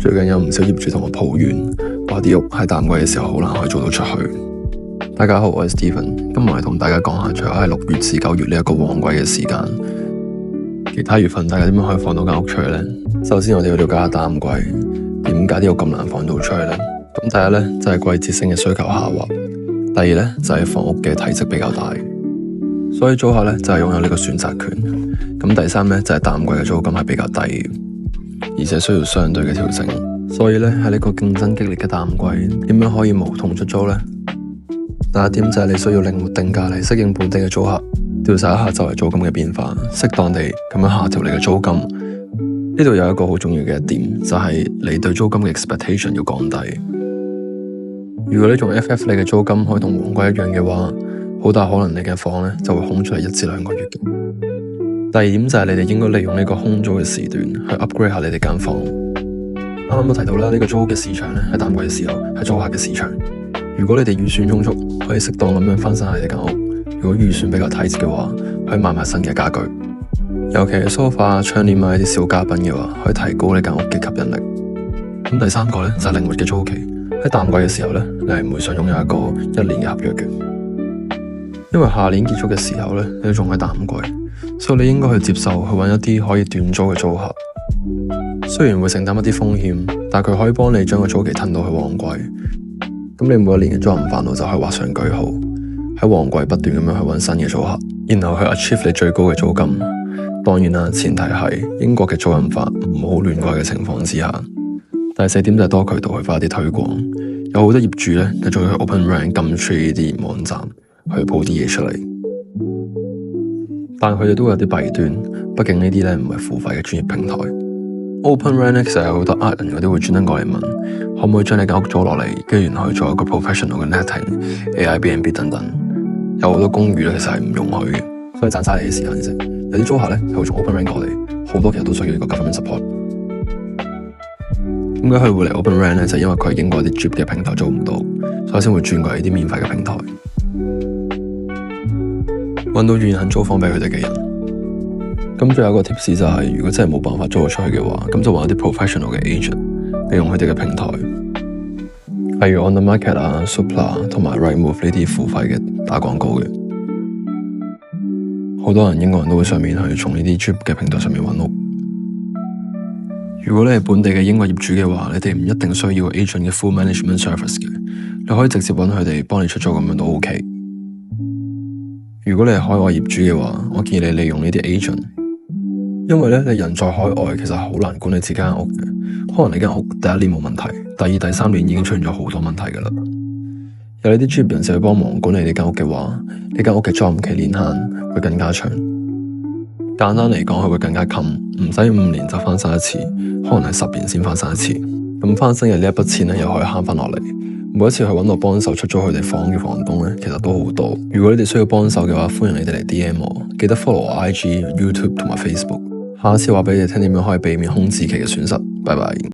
最近有唔少業主同我抱怨，話啲屋喺淡季嘅時候好難可以租到出去。大家好，我係 Steven，今日嚟同大家講下，除咗係6月至9月呢一個旺季嘅時間，其他月份大家點樣可以放到間屋出去呢？首先我哋要了解下淡季，點解啲屋咁難放到出去呢？咁第一呢，就係季節性嘅需求下滑，第二呢，就係房屋嘅體積比較大，所以租客呢，就係擁有呢個選擇權。咁第三呢，就係淡季嘅租金係比較低，而且需要相對嘅調整，所以呢，喺呢個競爭激烈嘅淡季，點樣可以無痛出租呢？第一點就係你需要靈活定價嚟適應本地嘅租客，調查一下周圍租金嘅變化，適當地咁樣下調你嘅租金。呢度有一個好重要嘅一點，就係你對租金嘅 expectation 要降低。如果你仲 FF 你嘅租金可以同旺季一樣嘅話，好大可能你嘅房呢就會空出嚟1至2個月嘅。第二點就係你哋應該利用呢個空租嘅時段去 upgrade 下你哋間房。啱啱都提到啦，呢個租屋嘅市場呢喺淡季嘅時候係租客嘅市場。如果你哋預算充足，可以適當咁樣翻新下你哋間屋；如果預算比較tight嘅話，可以買埋新嘅家具。尤其係 sofa、窗簾啊呢啲小家品嘅話，可以提高你間屋嘅吸引力。咁第三個呢，就係靈活嘅租期。喺淡季嘅時候呢，你係唔會想擁有一個1年嘅合約嘅，因為下年結束嘅時候呢，你仲喺淡季，所以你應該去接受去揾一啲可以短租嘅租客。雖然會承擔一啲風險，但佢可以幫你將個租期褪到去旺季。咁你每一年嘅租賃煩惱就可以畫上句號。喺旺季不斷咁樣去揾新嘅租客，然後去 achieve 你最高嘅租金。當然啦，前提係英國嘅租賃法唔好亂改嘅情況之下。第四點就係多渠道去發一啲推廣。有好多業主呢，繼續去 OpenRent、Gumtree 呢啲網站去鋪啲嘢出嚟，但佢哋都有啲弊端。畢竟呢啲呢唔係付費嘅專業平台。OpenRent 呢，其實有好多呃人嗰啲會專登過嚟問，可唔可以將你間屋租落嚟，跟住然後去做一個 professional 嘅 netting、Airbnb 等等。有好多公寓呢，其實係唔容許嘅，所以賺晒你嘅時間啫。有啲租客呢，係會從 OpenRent 過嚟，好多其實都需要呢個 government support。點解佢會嚟 OpenRent 呢？就係因為佢係經過啲 cheap 嘅平台做唔到，所以先會轉過嚟啲免費嘅平台，揾到願意肯租房俾佢哋嘅人。咁最後一個 tips 就係，如果真係冇辦法租咗出去嘅話，咁就揾一啲 professional 嘅 agent，利用佢哋嘅平台，例如 On the Market 啊、Zoopla 同埋 Rightmove 呢啲付費嘅打廣告嘅。好多人英國人都會上面去從呢啲 cheap 嘅平台上面揾屋。如果你係本地嘅英國業主嘅話，你哋唔一定需要 agent 嘅 full management service 嘅，你可以直接揾佢哋幫你出租咁樣都 OK。如果你係海外業主嘅話，我建議你利用呢啲 agent，因為咧你人在海外其實好難管理自己間屋嘅，可能你間屋第一年冇問題，第二、第三年已經出現咗好多問題噶啦。有呢啲專業人士去幫忙管理你間屋嘅話，呢間屋嘅租賃期年限會更加長。簡單嚟講，佢會更加襟，唔使5年就翻新一次，可能係10年先翻新一次。咁翻新嘅呢一筆錢咧，又可以慳翻落嚟。每一次去揾我幫手出租佢哋房嘅房東咧，其實都好多。如果你哋需要幫手嘅話，歡迎你哋嚟 DM 我，記得 follow 我 IG、YouTube 同埋 Facebook。下一次話俾你哋聽點樣可以避免空置期嘅損失。拜拜。